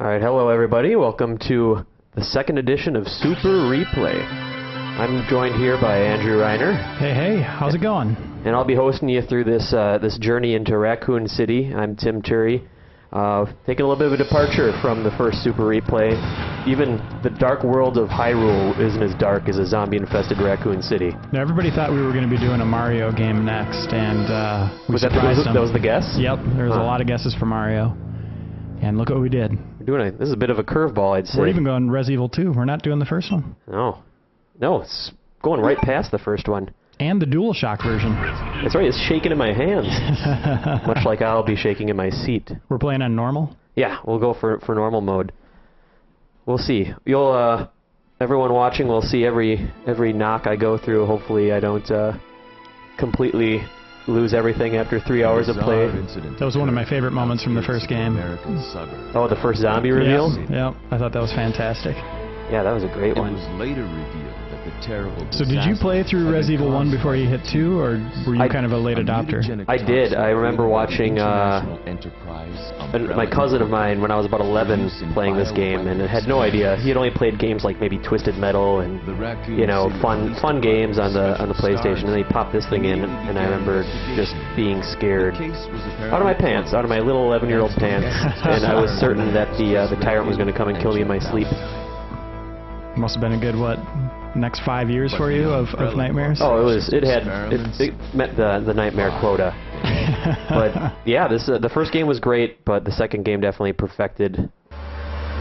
Alright, hello everybody. Welcome to the second edition of Super Replay. I'm joined here by Andrew Reiner. Hey, how's it going? And I'll be hosting you through this this journey into Raccoon City. I'm Tim Turi. Taking a little bit of a departure from the first Super Replay. Even the dark world of Hyrule isn't as dark as a zombie-infested Raccoon City. Now, everybody thought we were going to be doing a Mario game next, and we surprised them. That was the guess? Yep, there was a lot of guesses for Mario. And look what we did. This is a bit of a curveball, I'd say. We're even going Res Evil 2. We're not doing the first one. No, it's going right past the first one. And the DualShock version. That's right, it's shaking in my hands. Much like I'll be shaking in my seat. We're playing on normal? Yeah, we'll go for normal mode. We'll see. Everyone watching will see every knock I go through. Hopefully I don't completely lose everything after 3 hours of play. That was one of my favorite moments from the first game. Oh, the first zombie reveal? Yeah, I thought that was fantastic. Yeah, that was a great one. It was later revealed that the terrible So did you play through Res Evil 1 before you hit 2, or were you kind of a late adopter? I did. I remember watching my cousin of mine when I was about 11 playing this game, and had no idea. He had only played games like maybe Twisted Metal and fun games on the PlayStation, and then he popped this thing in, and I remember just being scared out of my pants, out of my little 11-year-old pants, and I was certain that the tyrant was going to come and kill me in my sleep. Must have been a good, next 5 years for you of nightmares? Oh, it met the nightmare quota. But yeah, the first game was great, but the second game definitely perfected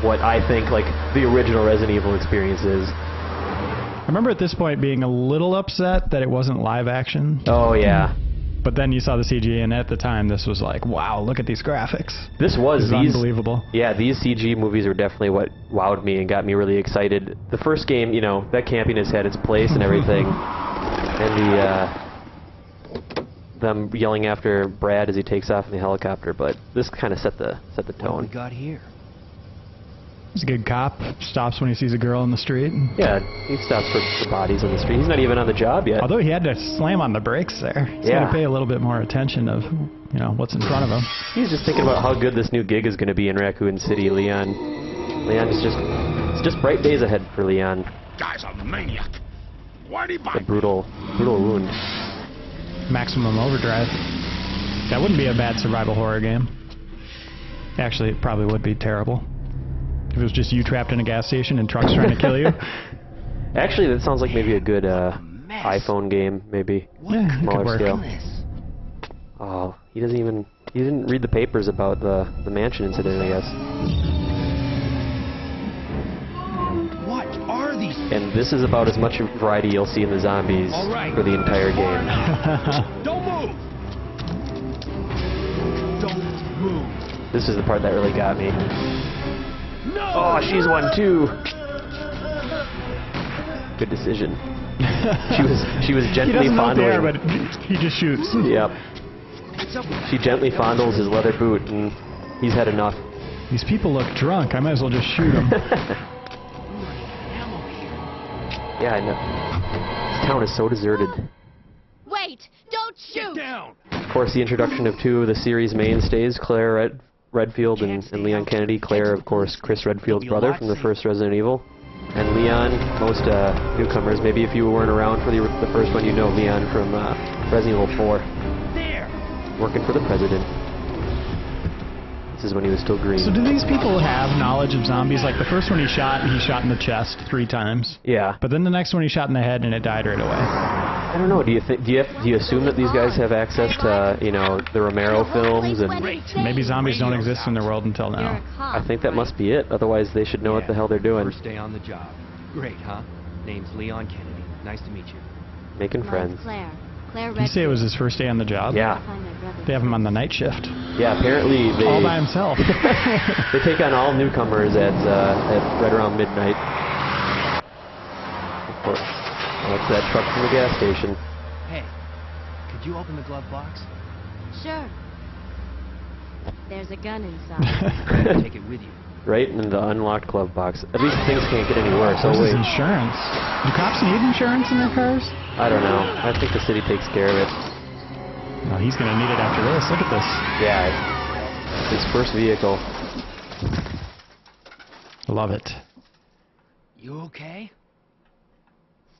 what I think like the original Resident Evil experience is. I remember at this point being a little upset that it wasn't live action. Oh yeah. But then you saw the CG, and at the time, this was like, wow, look at these graphics. This is unbelievable. Yeah, these CG movies are definitely what wowed me and got me really excited. The first game, that campiness had its place and everything, and them yelling after Brad as he takes off in the helicopter. But this kind of set the tone. What we got here? He's a good cop. Stops when he sees a girl in the street. Yeah, he stops for bodies on the street. He's not even on the job yet. Although he had to slam on the brakes there. He's got to pay a little bit more attention of, what's in front of him. He's just thinking about how good this new gig is going to be in Raccoon City. Leon is it's just bright days ahead for Leon. Guy's a maniac. Why'd he buy a brutal wound. Maximum Overdrive. That wouldn't be a bad survival horror game. Actually, it probably would be terrible. If it was just you trapped in a gas station and trucks trying to kill you. Actually, that sounds like maybe a good iPhone game, maybe. Yeah, smaller scale. Oh, he didn't read the papers about the mansion incident, I guess. What are these? And this is about as much variety you'll see in the zombies for the entire game. Don't move! Don't move! This is the part that really got me. No! Oh, she's one too. Good decision. She was gently fondling. He doesn't know but he just shoots. Yep. She gently fondles his leather boot, and he's had enough. These people look drunk. I might as well just shoot them. Yeah, I know. This town is so deserted. Wait! Don't shoot! Get down! Of course, the introduction of two of the series mainstays, Claire Redfield and Leon Kennedy. Claire, of course, Chris Redfield's brother from the first Resident Evil. And Leon, most newcomers, maybe if you weren't around for the first one, you know Leon from Resident Evil 4. There! Working for the president. This is when he was still green. So do these people have knowledge of zombies? Like the first one he shot in the chest 3 times. Yeah. But then the next one he shot in the head and it died right away. I don't know. Do you assume that these guys have access to the Romero films and maybe zombies don't exist in the world until now? I think that must be it. Otherwise, they should know what the hell they're doing. First day on the job. Great, huh? Name's Leon Kennedy. Nice to meet you. Making friends. Claire Did you say it was his first day on the job? Yeah. They have him on the night shift. Yeah, apparently they... All by himself. They take on all newcomers at right around midnight. Of course. That's that truck from the gas station. Hey, could you open the glove box? Sure. There's a gun inside. Take it with you. Right in the unlocked glove box. At least things can't get any worse. This is insurance. Do cops need insurance in their cars? I don't know. I think the city takes care of it. No, he's going to need it after this. Look at this. Yeah. His first vehicle. Love it. You okay?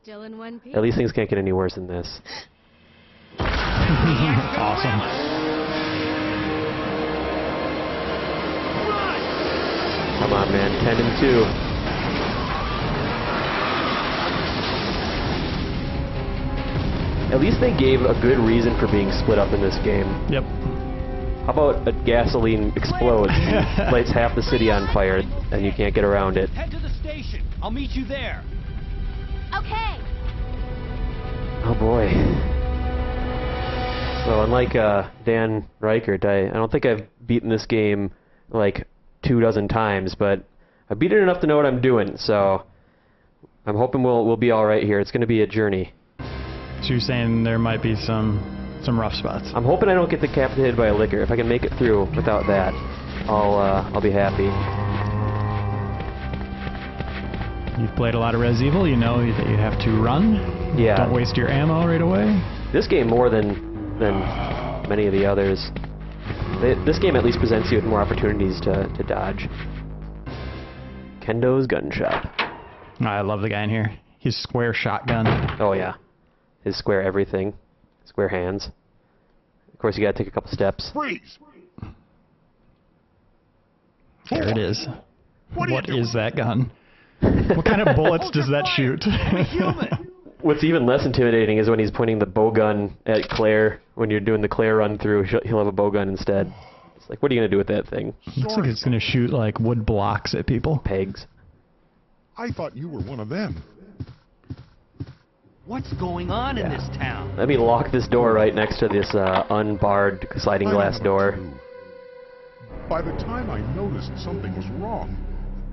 Still in one piece. At least things can't get any worse than this. Awesome. Come on, man. 10 and 2. At least they gave a good reason for being split up in this game. Yep. How about a gasoline explodes, lights half the city on fire, and you can't get around it? Head to the station. I'll meet you there. Okay. Oh boy. So unlike Dan Reichert, I don't think I've beaten this game like 24 times, but I beat it enough to know what I'm doing, so I'm hoping we'll be alright here. It's going to be a journey. So you're saying there might be some rough spots. I'm hoping I don't get decapitated by a liquor. If I can make it through without that, I'll be happy. You've played a lot of Res Evil, you know that you have to run. Yeah. Don't waste your ammo right away. This game more than many of the others. This game at least presents you with more opportunities to dodge. Kendo's Gun Shop. I love the guy in here. His square shotgun. Oh yeah. His square everything. Square hands. Of course you gotta take a couple steps. Freeze! There it is. What are you is that gun? What kind of bullets does that shoot? What's even less intimidating is when he's pointing the bow gun at Claire. When you're doing the Claire run through, he'll have a bow gun instead. It's like, what are you gonna do with that thing? Looks like it's gonna shoot like wood blocks at people. Pegs. I thought you were one of them. What's going on in this town? Let me lock this door right next to this unbarred sliding glass door. By the time I noticed something was wrong,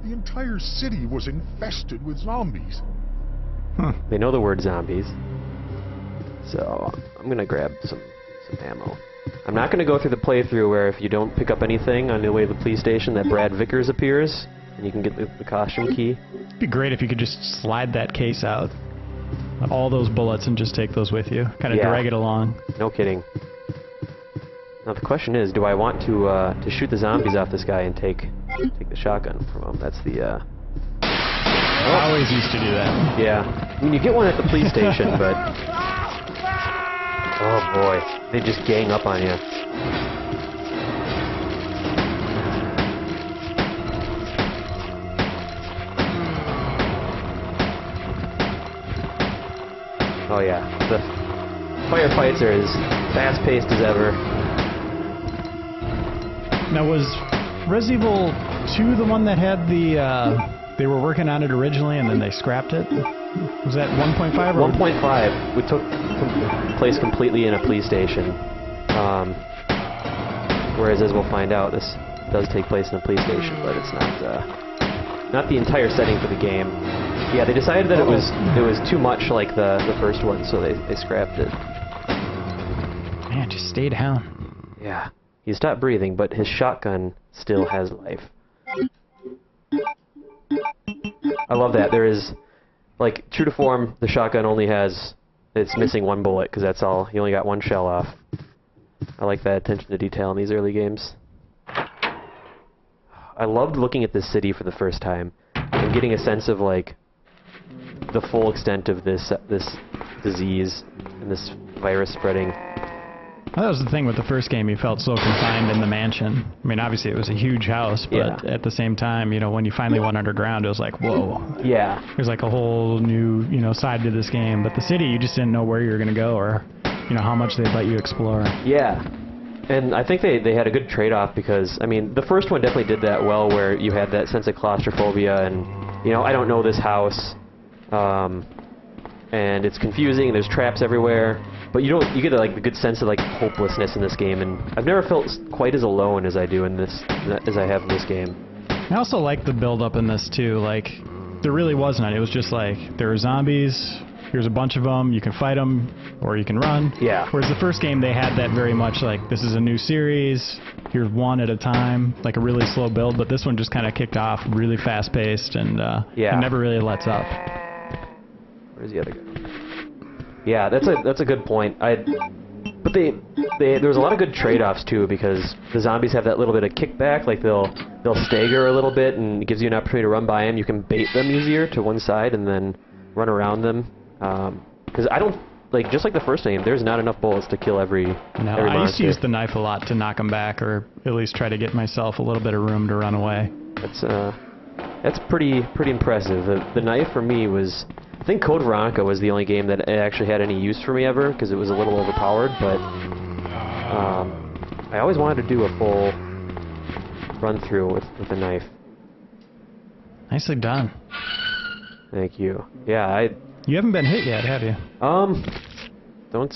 the entire city was infested with zombies. They know the word zombies. So I'm gonna grab some ammo. I'm not gonna go through the playthrough where if you don't pick up anything on the way to the police station that Brad Vickers appears and you can get the costume key. It'd be great if you could just slide that case out. All those bullets and just take those with you. Kind of drag it along. No kidding. Now the question is, do I want to shoot the zombies off this guy and take the shotgun from him? That's the I always used to do that. yeah. I mean, you get one at the police station, but oh boy, they just gang up on you. Oh yeah, the firefights are as fast-paced as ever. Now was Res Evil 2 the one that had the, they were working on it originally and then they scrapped it? Was that 1.5 or? 1.5, we took place completely in a police station. Whereas, as we'll find out, this does take place in a police station, but it's not the entire setting for the game. Yeah, they decided that it was too much like the first one, so they scrapped it. Man, just stay down. Yeah. He stopped breathing, but his shotgun still has life. I love that. There is, like, true to form, the shotgun only has, it's missing one bullet, because that's all. He only got one shell off. I like that attention to detail in these early games. I loved looking at this city for the first time, and getting a sense of, like, the full extent of this disease and this virus spreading. Well, that was the thing with the first game. You felt so confined in the mansion. I mean, obviously it was a huge house, but at the same time, you know, when you finally went underground, it was like, whoa. Yeah. There's like a whole new, you know, side to this game. But the city, you just didn't know where you were going to go or, you know, how much they'd let you explore. Yeah. And I think they had a good trade-off because, I mean, the first one definitely did that well where you had that sense of claustrophobia and, you know, I don't know this house. And it's confusing, there's traps everywhere, but you get like the good sense of like hopelessness in this game, and I've never felt quite as alone as I do in this, as I have in this game. I also like the build-up in this too. Like, there really wasn't. It was just like there are zombies. Here's a bunch of them. You can fight them, or you can run. Yeah. Whereas the first game, they had that very much like this is a new series. Here's one at a time, like a really slow build. But this one just kind of kicked off really fast-paced, and it never really lets up. Where's the other guy? Yeah, that's a good point. But there's a lot of good trade-offs too, because the zombies have that little bit of kickback, like they'll stagger a little bit, and it gives you an opportunity to run by them. You can bait them easier to one side and then run around them. Because I don't just like the first game. There's not enough bullets to kill every monster. I used to use the knife a lot to knock them back, or at least try to get myself a little bit of room to run away. That's pretty impressive. The knife for me was. I think Code Veronica was the only game that actually had any use for me ever, because it was a little overpowered, but I always wanted to do a full run-through with a knife. Nicely done. Thank you. Yeah, You haven't been hit yet, have you? Don't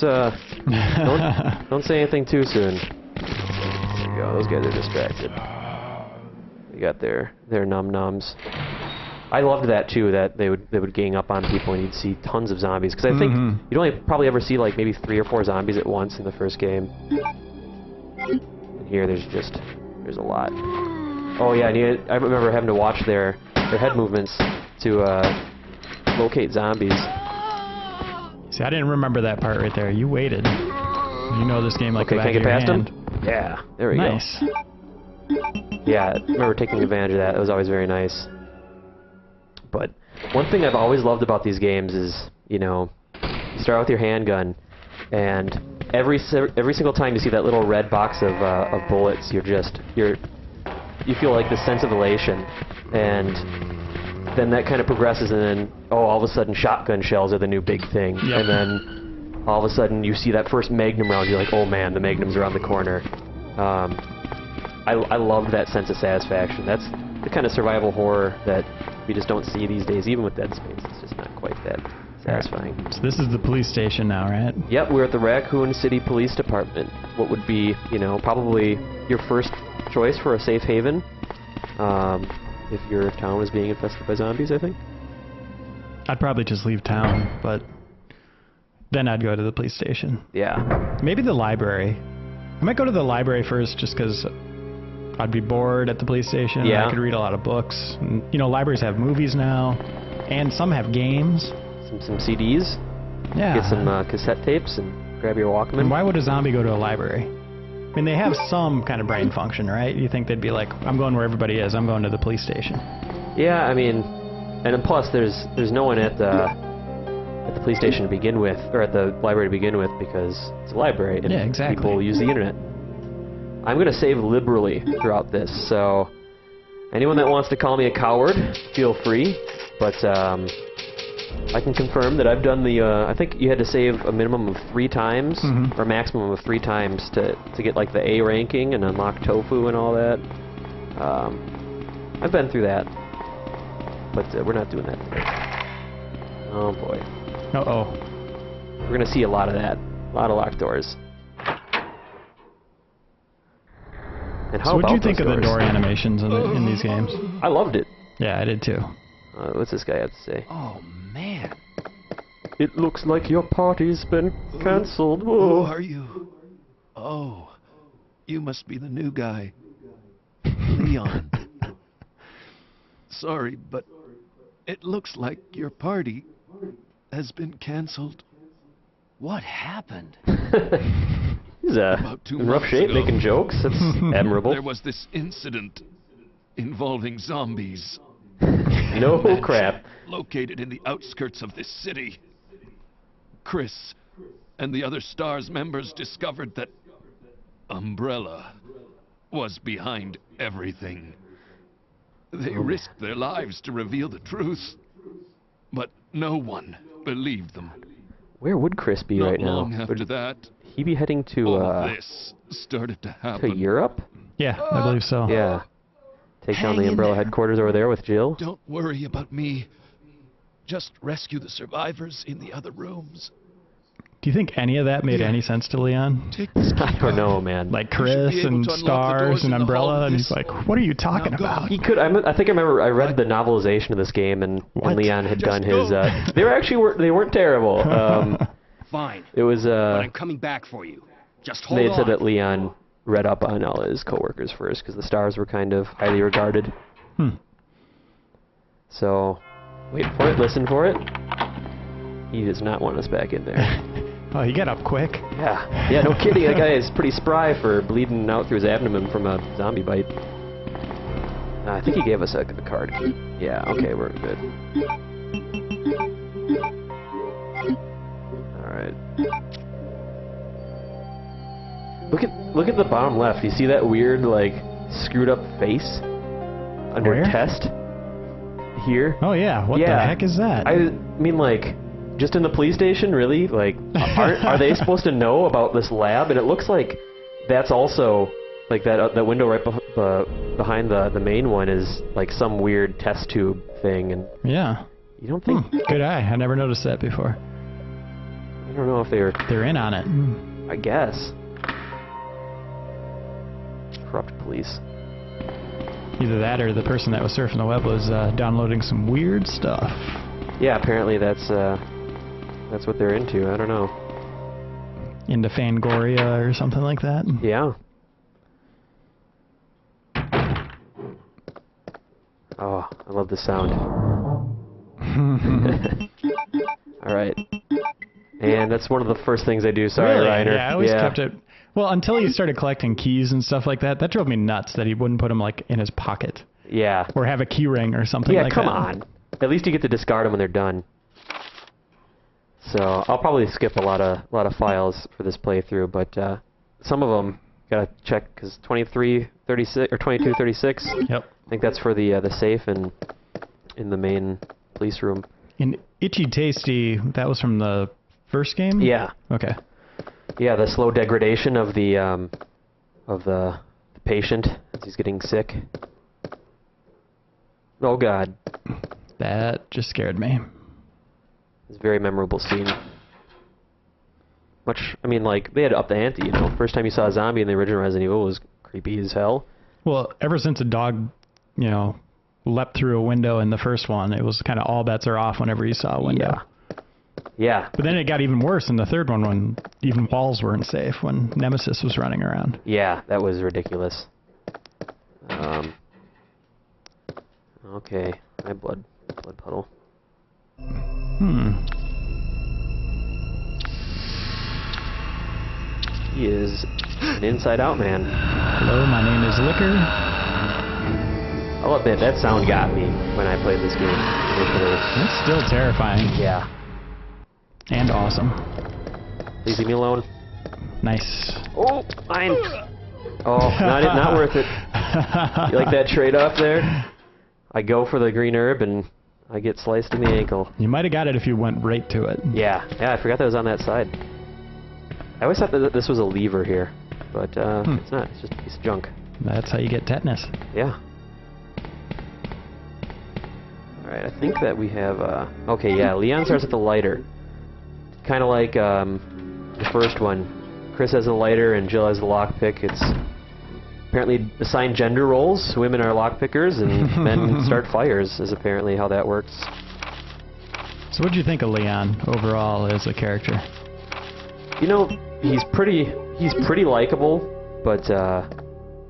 say anything too soon. There you go, those guys are distracted. They got their num-nums. I loved that too, that they would gang up on people and you'd see tons of zombies. Because I think you'd only probably ever see like maybe 3 or 4 zombies at once in the first game. And here there's a lot. Oh yeah, and I remember having to watch their head movements to locate zombies. See, I didn't remember that part right there. You waited. You know this game like the back of your hand. Can't get past them? Yeah, there we go. Nice. Yeah, I remember taking advantage of that. It was always very nice. But one thing I've always loved about these games is, you start out with your handgun, and every single time you see that little red box of bullets, you feel like this sense of elation, and then that kind of progresses, and then all of a sudden shotgun shells are the new big thing, and then all of a sudden you see that first Magnum round, you're like, oh man, the Magnum's around the corner. I love that sense of satisfaction. That's the kind of survival horror that we just don't see these days, even with Dead Space. It's just not quite that satisfying. So this is the police station now, right? Yep, we're at the Raccoon City Police Department. What would be, probably your first choice for a safe haven, if your town was being infested by zombies, I think. I'd probably just leave town, but then I'd go to the police station. Yeah. Maybe the library. I might go to the library first, just because I'd be bored at the police station. Yeah. I could read a lot of books. And, libraries have movies now, and some have games. Some CDs. Yeah. Get some cassette tapes and grab your Walkman. And why would a zombie go to a library? I mean, they have some kind of brain function, right? You think they'd be like, I'm going where everybody is. I'm going to the police station. Yeah, I mean, and then plus there's no one at the police station to begin with, or at the library to begin with, because it's a library and yeah, exactly. people use the internet. I'm going to save liberally throughout this, so anyone that wants to call me a coward, feel free, but I can confirm that I've done I think you had to save a minimum of 3 times, or a maximum of 3 times to get like the A ranking and unlock tofu and all that. I've been through that, but we're not doing that today. Oh boy. Uh-oh. We're going to see a lot of that. A lot of locked doors. And how So what do you think of doors? the door animations in these games? I loved it. Yeah, I did too. What's this guy have to say? Oh, man. It looks like your party's been cancelled. Who are you? Oh, you must be the new guy. Leon. Sorry, but it looks like your party has been cancelled. What happened? He's About 2 in rough months shape, ago. making jokes. That's admirable. There was this incident involving zombies. No crap. Located in the outskirts of this city. Chris and the other STARS members discovered that Umbrella was behind everything. They risked their lives to reveal the truth, but no one believed them. Where would Chris be Not right now? long after Would that, he be heading to all of this started to happen. Europe? Yeah, I believe so. Yeah. Take down Hang the in Umbrella there. headquarters over there with Jill? Don't worry about me. Just rescue the survivors in the other rooms. Do you think any of that made any sense to Leon? Take this key I don't know, man. Like You should Chris be able and to unlock the doors Stars and in the hall Umbrella, of and this. he's like, what are you talking Now go. about? He could. I think I remember. I read the novelization of this game, and Leon had Just done his. go. They were actually they weren't terrible. Fine. It was. But I'm coming back for you. Just hold They had on. said that Leon read up on all his coworkers first, because the Stars were kind of highly regarded. So, wait for it. Listen for it. He does not want us back in there. Oh, he got up quick. Yeah. Yeah, no kidding. That guy is pretty spry for bleeding out through his abdomen from a zombie bite. I think he gave us a card. Yeah, okay, we're good. Alright. Look at the bottom left. You see that weird, like, screwed up face? Under Where? test? Here? Oh yeah, what the heck is that? I mean, like, just in the police station, really? Like, are they supposed to know about this lab? And it looks like that's also, like, that window right behind the main one is, like, some weird test tube thing. And Yeah. you don't think... Good eye. I never noticed that before. I don't know if they're... They're in on it. I guess. Corrupt police. Either that or the person that was surfing the web was downloading some weird stuff. Yeah, apparently that's what they're into. I don't know. Into Fangoria or something like that. Yeah. Oh, I love the sound. All right. And that's one of the first things I do. Sorry, Really? Reiner. Yeah, I always kept it. Well, until he started collecting keys and stuff like that, that drove me nuts that he wouldn't put them like in his pocket Yeah. or have a key ring or something Yeah, like come that. on. At least you get to discard them when they're done. So I'll probably skip a lot of files for this playthrough, but some of them gotta check because 2336 or 2236. Yep. I think that's for the safe and in the main police room. In Itchy Tasty, that was from the first game? Yeah. Okay. Yeah, the slow degradation of the patient as he's getting sick. Oh God. That just scared me. It's a very memorable scene. I mean, like, they had to up the ante, you know. First time you saw a zombie in the original Resident Evil was creepy as hell. Well, ever since a dog, leapt through a window in the first one, it was kind of all bets are off whenever you saw a window. Yeah. But then it got even worse in the third one when even walls weren't safe, when Nemesis was running around. Yeah, that was ridiculous. Okay, my blood puddle. He is an inside-out man. Hello, my name is Liquor. I'll admit, that sound got me when I played this game initially. It's still terrifying. Yeah. And awesome. Please leave me alone. Nice. Oh, not worth it. You like that trade-off there? I go for the green herb and I get sliced in the ankle. You might have got it if you went right to it. Yeah, I forgot that was on that side. I always thought that this was a lever here, but it's not. It's just a piece of junk. That's how you get tetanus. Yeah. Alright, I think that we have... okay, yeah, Leon starts with the lighter. Kind of like the first one. Chris has a lighter and Jill has the lockpick. It's apparently assigned gender roles. Women are lockpickers and men start fires, is apparently how that works. So what do you think of Leon overall as a character? You know, he's pretty likable, but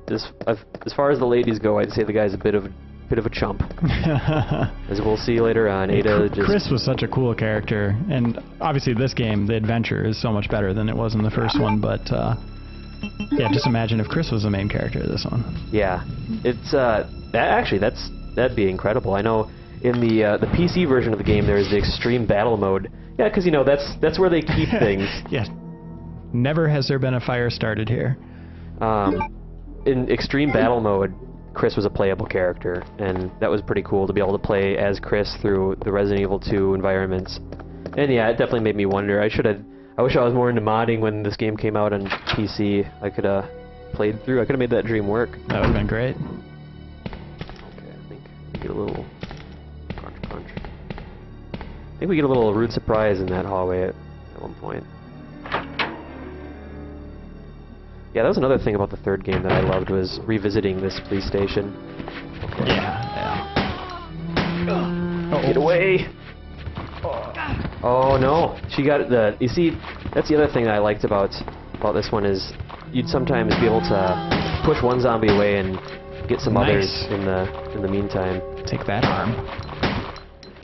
as far as the ladies go, I'd say the guy's a bit of a chump. As we'll see later on, Ada just... Chris was such a cool character, and obviously this game, the adventure, is so much better than it was in the first one, but yeah, just imagine if Chris was the main character of this one. Yeah, it's that'd be incredible. I know in the PC version of the game there's the extreme battle mode. Yeah, because that's where they keep things. Yeah. Never has there been a fire started here. In extreme battle mode, Chris was a playable character, and that was pretty cool to be able to play as Chris through the Resident Evil 2 environments. And yeah, it definitely made me wonder. I wish I was more into modding when this game came out on PC. I could have played through. I could have made that dream work. That would have been great. Okay, I think we get a little crunch. I think we get a little rude surprise in that hallway at one point. Yeah, that was another thing about the third game that I loved, was revisiting this police station. Okay. Yeah. Get away! Oh no, she got the... You see, that's the other thing that I liked about this one is you'd sometimes be able to push one zombie away and get some others in the meantime. Take that arm.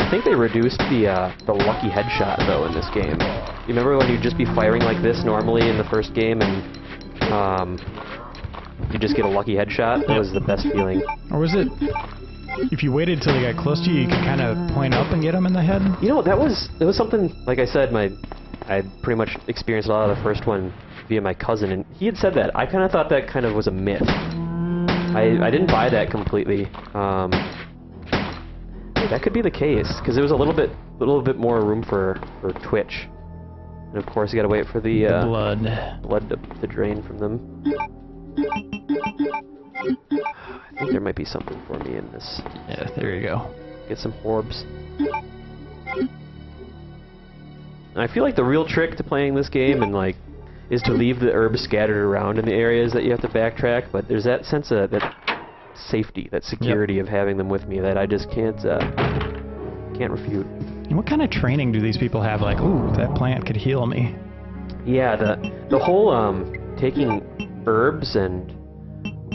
I think they reduced the lucky headshot though in this game. You remember when you'd just be firing like this normally in the first game and you just get a lucky headshot? That was the best feeling. Or was it, if you waited till they got close to you, you could kind of point up and get them in the head? You know, that was something, like I said, I pretty much experienced a lot of the first one via my cousin, and he had said that. I kind of thought that kind of was a myth. I didn't buy that completely. That could be the case, because there was a little bit more room for twitch. And of course, you gotta wait for the blood to drain from them. I think there might be something for me in this. Yeah, there you go. Get some orbs. And I feel like the real trick to playing this game is to leave the herbs scattered around in the areas that you have to backtrack, but there's that sense of that safety, that security of having them with me that I just can't refute. And what kind of training do these people have? Like, ooh, that plant could heal me. Yeah, the whole taking herbs and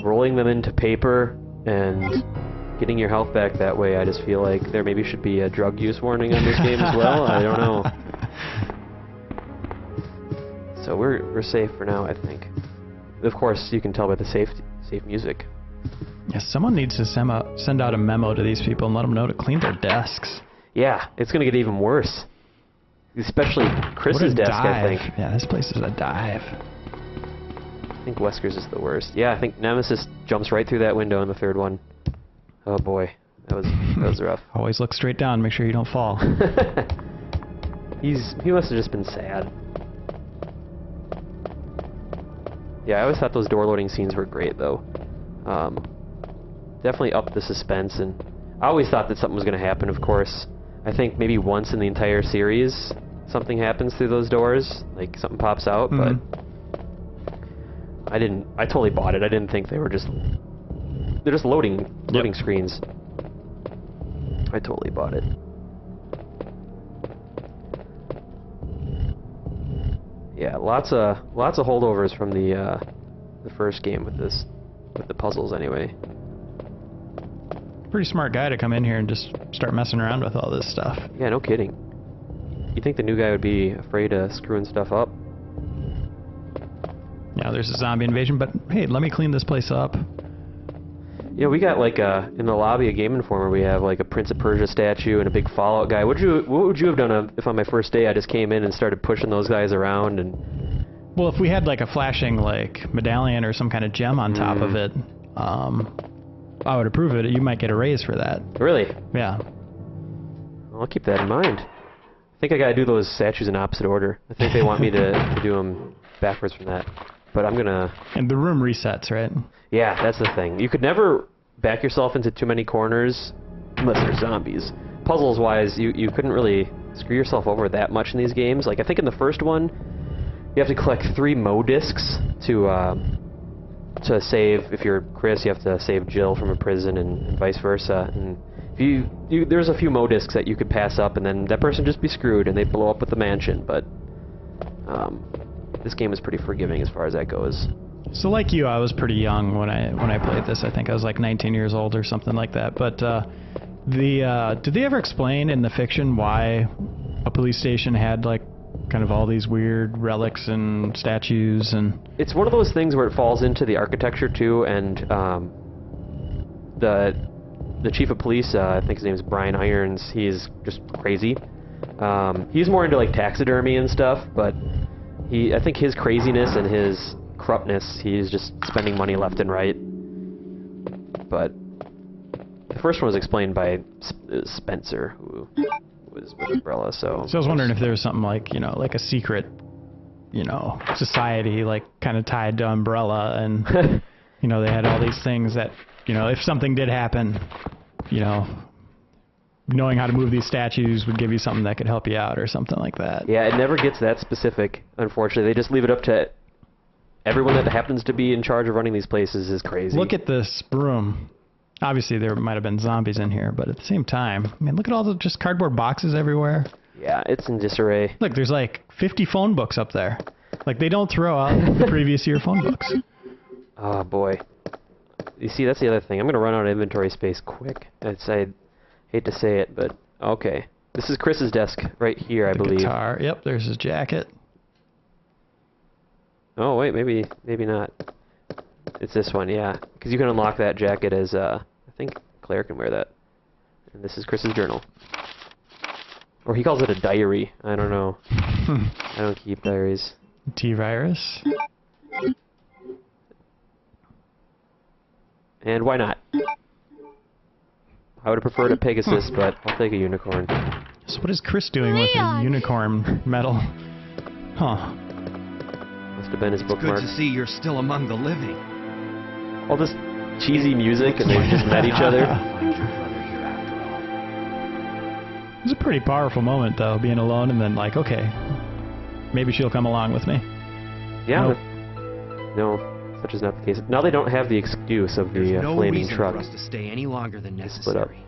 rolling them into paper and getting your health back that way, I just feel like there maybe should be a drug use warning on this game as well. I don't know. So we're safe for now, I think. Of course, you can tell by the safe music. Yeah, someone needs to send out a memo to these people and let them know to clean their desks. Yeah, it's gonna get even worse. Especially Chris's desk, dive. I think. Yeah, this place is a dive. I think Wesker's is the worst. Yeah, I think Nemesis jumps right through that window in the third one. Oh boy, that was rough. Always look straight down, make sure you don't fall. He must have just been sad. Yeah, I always thought those door loading scenes were great though. Definitely upped the suspense, and I always thought that something was going to happen, of course. I think maybe once in the entire series something happens through those doors, like something pops out, but I totally bought it. I didn't think they're just loading screens. I totally bought it. Yeah, lots of holdovers from the first game with the puzzles anyway. Pretty smart guy to come in here and just start messing around with all this stuff. Yeah, no kidding. You'd think the new guy would be afraid of screwing stuff up. Yeah, there's a zombie invasion, but hey, let me clean this place up. Yeah, we got like in the lobby of Game Informer, we have like a Prince of Persia statue and a big Fallout guy. What would you have done if on my first day I just came in and started pushing those guys around and? Well, if we had like a flashing like medallion or some kind of gem on top of it, I would approve it. You might get a raise for that. Really? Yeah. I'll keep that in mind. I think I gotta do those statues in opposite order. I think they want me to do them backwards from that. But I'm gonna... And the room resets, right? Yeah, that's the thing. You could never back yourself into too many corners unless they're zombies. Puzzles-wise, you couldn't really screw yourself over that much in these games. Like, I think in the first one, you have to collect 3 Mo discs to save. If you're Chris, you have to save Jill from a prison and vice versa. And if there's a few Mo discs that you could pass up, and then that person just be screwed and they blow up with the mansion. But this game is pretty forgiving as far as that goes. So like you, I was pretty young when I played this. I think I was like 19 years old or something like that. But did they ever explain in the fiction why a police station had like kind of all these weird relics and statues? And it's one of those things where it falls into the architecture too, and the chief of police, I think his name is Brian Irons, he's just crazy. He's more into like taxidermy and stuff, but I think his craziness and his corruptness, he's just spending money left and right. But the first one was explained by Spencer, who was with Umbrella, so I was wondering if there was something like, like a secret, society, like kind of tied to Umbrella, and, they had all these things that, if something did happen, knowing how to move these statues would give you something that could help you out or something like that. Yeah, it never gets that specific, unfortunately. They just leave it up to everyone that happens to be in charge of running these places is crazy. Look at this room. Obviously, there might have been zombies in here, but at the same time, I mean, look at all the just cardboard boxes everywhere. Yeah, it's in disarray. Look, there's like 50 phone books up there. Like, they don't throw out the previous year phone books. Oh, boy. You see, that's the other thing. I'm going to run out of inventory space quick. I hate to say it, but Okay. This is Chris's desk right here, I The believe. guitar. Yep, there's his jacket. Oh, wait, maybe not. It's this one, yeah. Because you can unlock that jacket as, I think Claire can wear that. And this is Chris's journal. Or he calls it a diary. I don't know. I don't keep diaries. T-Virus. And why not? I would have preferred a Pegasus, but I'll take a unicorn. So what is Chris doing with a Leon! unicorn medal? Huh. Must have been his It's good bookmark. to see you're still among the living. All this cheesy music, and they just met each other. Find your brother here after all. It was a pretty powerful moment, though, being alone and then like, okay, maybe she'll come along with me. Yeah. Nope. but- No, such is not the case. Now they don't have the excuse of There's the no flaming reason truck. for us to stay any longer than Split up. necessary.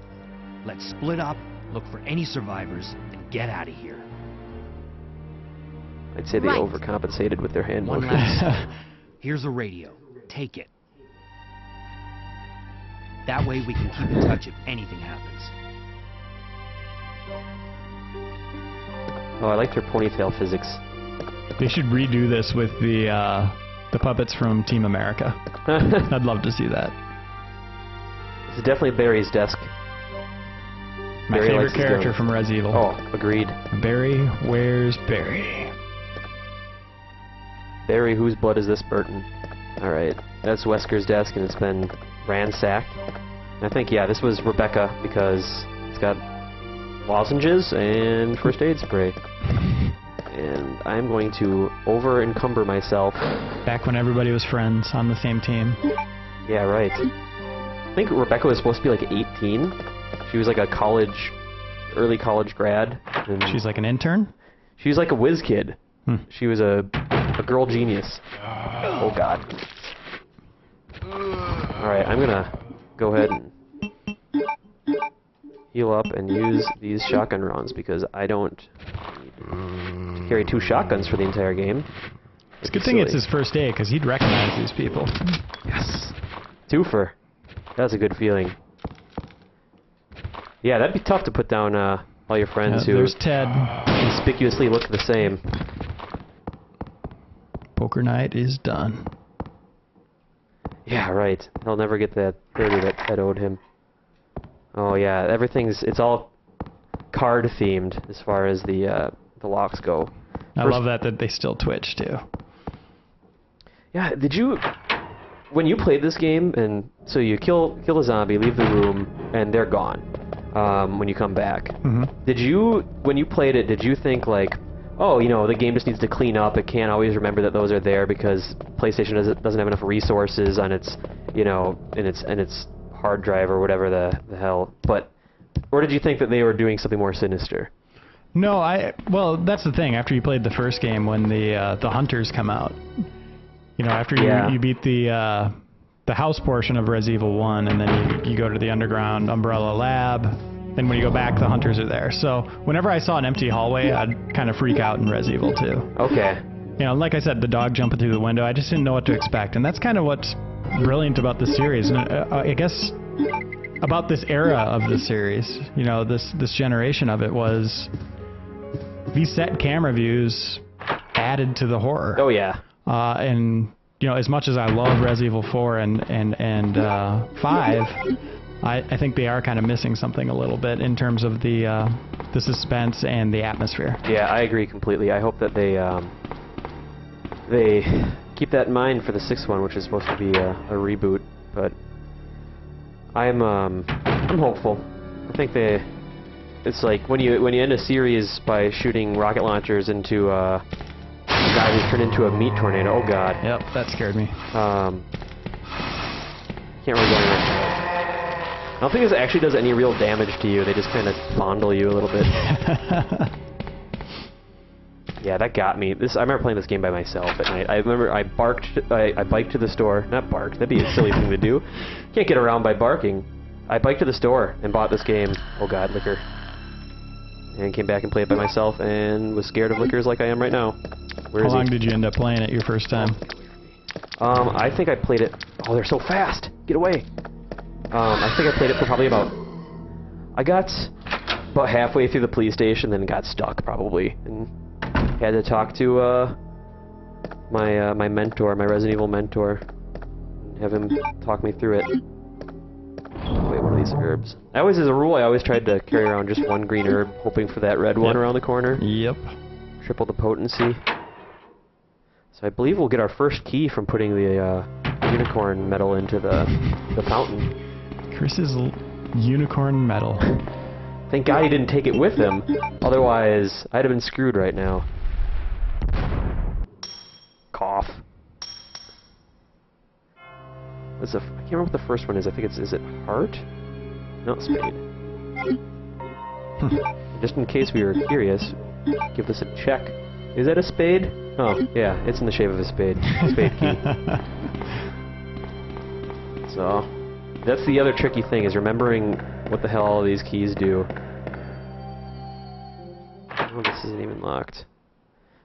Let's split up, look for any survivors, and get out of here. I'd say they Right. overcompensated with their hand One motions. last. Here's a radio. Take it. That way we can keep in touch if anything happens. Oh, I liked her ponytail physics. They should redo this with the puppets from Team America. I'd love to see that. This is definitely Barry's desk. My Barry favorite likes his character guns. from Res Evil. Oh, agreed. Barry, where's Barry? Barry, whose blood is this, Burton? Alright, that's Wesker's desk, and it's been ransacked. And I think, yeah, this was Rebecca, because it's got lozenges and first aid spray. And I'm going to over-encumber myself. Back when everybody was friends on the same team. Yeah, right. I think Rebecca was supposed to be like 18. She was like a early college grad. And She's like an intern? she was like a whiz kid. Hmm. She was a girl genius. Oh god. Alright, I'm gonna go ahead and heal up and use these shotgun rounds because I don't need to carry 2 shotguns for the entire game. It's a good thing it's his first day, because he'd recognize these people. Yes. Twofer. That's a good feeling. Yeah, that'd be tough to put down all your friends who There's Ted. conspicuously look the same. Poker night is done. Yeah, right. He'll never get that 30 that Ted owed him. Oh yeah, it's all card themed as far as the locks go. I love that they still twitch too. Yeah, when you played this game, and so you kill a zombie, leave the room, and they're gone when you come back. Mm-hmm. When you played it, did you think like, oh, the game just needs to clean up, it can't always remember that those are there because PlayStation doesn't have enough resources on its, in its hard drive or whatever the hell, or did you think that they were doing something more sinister? No, well, that's the thing. After you played the first game, when the hunters come out, after you beat the house portion of Res Evil 1, and then you go to the underground Umbrella lab, then when you go back, the hunters are there. So whenever I saw an empty hallway, I'd kind of freak out in Res Evil 2. Okay. Like I said, the dog jumping through the window, I just didn't know what to expect. And that's kind of what's brilliant about the series. And I guess about this era of the series, this generation of it was these set camera views added to the horror. Oh yeah. And as much as I love Res Evil 4 and 5, I think they are kind of missing something a little bit in terms of the suspense and the atmosphere. Yeah, I agree completely. I hope that they keep that in mind for the 6th one, which is supposed to be a reboot. But I'm hopeful. I think it's like when you end a series by shooting rocket launchers into a guy who's turned into a meat tornado. Oh god. Yep, that scared me. Can't really go anywhere. I don't think this actually does any real damage to you. They just kind of fondle you a little bit. Yeah, that got me. I remember playing this game by myself at night. I remember I biked to the store. Not barked. That'd be a silly thing to do. Can't get around by barking. I biked to the store and bought this game. Oh god, liquor. And came back and played it by myself and was scared of liquors like I am right now. Where How is he? long did you end up playing it your first time? I think I played it... Oh, they're so fast! Get away! I think I played it for probably about... I got about halfway through the police station, then got stuck probably, and had to talk to my mentor, my Resident Evil mentor, and have him talk me through it. Wait, one of these herbs. I always, as a rule, I always tried to carry around just one green herb, hoping for that red one around the corner. Yep. Triple the potency. So I believe we'll get our first key from putting the unicorn medal into the fountain. Chris's unicorn medal. Thank God he didn't take it with him. Otherwise, I'd have been screwed right now. Cough. I can't remember what the first one is. I think it's, is it heart? No, spade. Just in case we were curious, give this a check. Is that a spade? Oh, yeah, it's in the shape of a spade. Spade key. So, that's the other tricky thing, is remembering what the hell all these keys do. Oh, this isn't even locked.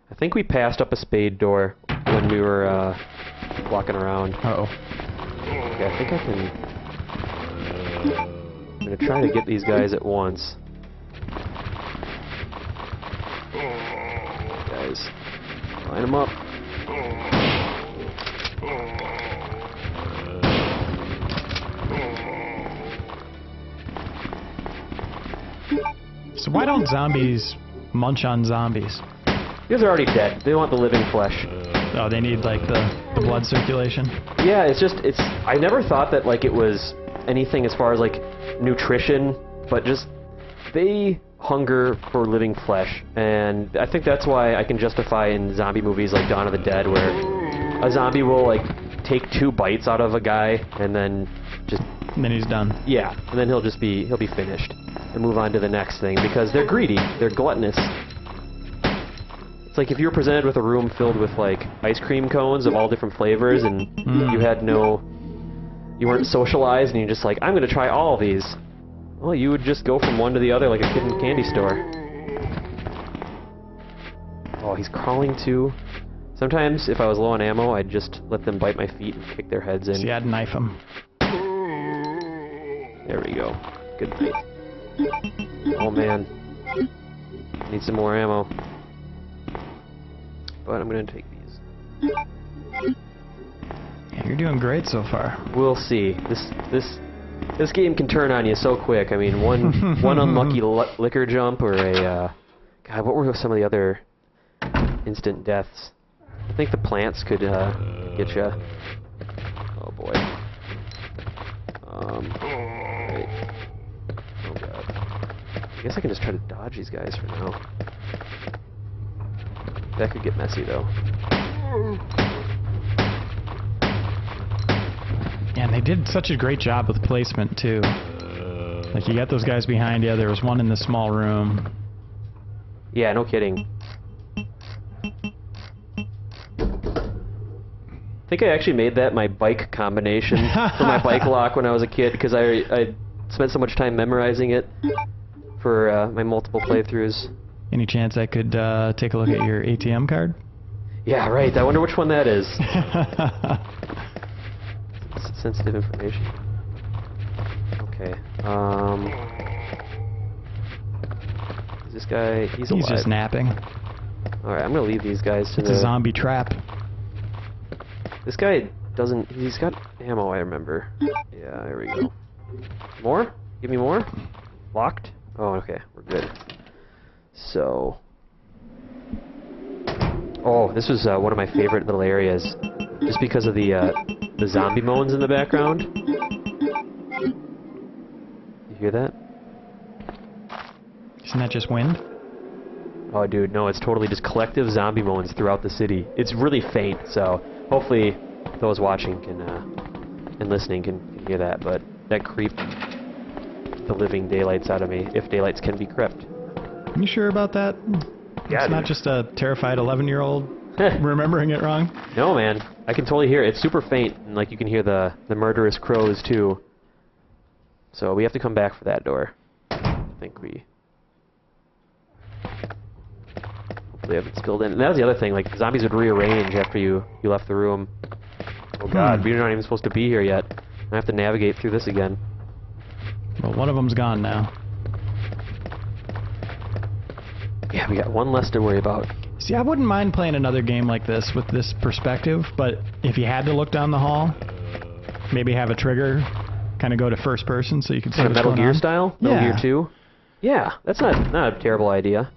I think we passed up a spade door when we were walking around. Uh-oh. Okay, I think I can... I'm gonna try to get these guys at once. Guys, line them up. So why don't zombies munch on zombies? These are already dead. They want the living flesh. Oh, they need like the blood circulation? Yeah, it's just, I never thought that like it was anything as far as like nutrition, but just they hunger for living flesh, and I think that's why I can justify in zombie movies like Dawn of the Dead, where a zombie will like take 2 bites out of a guy and then just... And then he's done. Yeah, and then he'll be finished and move on to the next thing, because they're greedy, they're gluttonous. It's like if you were presented with a room filled with like ice cream cones of all different flavors, and you weren't socialized, and you're just like, I'm gonna try all of these. Well, you would just go from one to the other like a kid in a candy store. Oh, he's crawling too. Sometimes, if I was low on ammo, I'd just let them bite my feet and kick their heads in. See, I'd knife him. There we go. Good night. Oh man. Need some more ammo. But I'm gonna take these. Yeah, you're doing great so far. We'll see. This game can turn on you so quick. I mean, one unlucky liquor jump or a God, what were some of the other instant deaths? I think the plants could get you. Oh boy. Right. Oh god. I guess I can just try to dodge these guys for now. That could get messy though. And they did such a great job with placement too. Like you got those guys behind you. There was one in the small room. Yeah, no kidding. I think I actually made that my bike combination for my bike lock when I was a kid, because I spent so much time memorizing it for my multiple playthroughs. Any chance I could take a look at your ATM card? Yeah, right. I wonder which one that is. It's sensitive information. Okay. Is this guy... He's alive. He's just napping. Alright, I'm gonna leave these guys to It's a zombie trap. This guy doesn't... He's got ammo, I remember. Yeah, there we go. More? Give me more? Locked? Oh, okay. We're good. So... Oh, this was one of my favorite little areas. Just because of the zombie moans in the background. You hear that? Isn't that just wind? Oh, dude, no, it's totally just collective zombie moans throughout the city. It's really faint, so hopefully those watching can and listening can hear that, but that creeped the living daylights out of me, if daylights can be crept. You sure about that? Yeah, it's not dude. just a terrified 11-year-old remembering it wrong? No, man. I can totally hear it. It's super faint, and like you can hear the murderous crows too. So we have to come back for that door. I think we hopefully haven't spilled in. And that was the other thing, like zombies would rearrange after you left the room. Oh god, we're not even supposed to be here yet. I have to navigate through this again. Well, one of them's gone now. Yeah, we got one less to worry about. See, I wouldn't mind playing another game like this with this perspective, but if you had to look down the hall, maybe have a trigger, kind of go to first person so you can see Kind of what's Metal going Gear on. style? Metal Yeah. Gear 2? Yeah, that's not a terrible idea.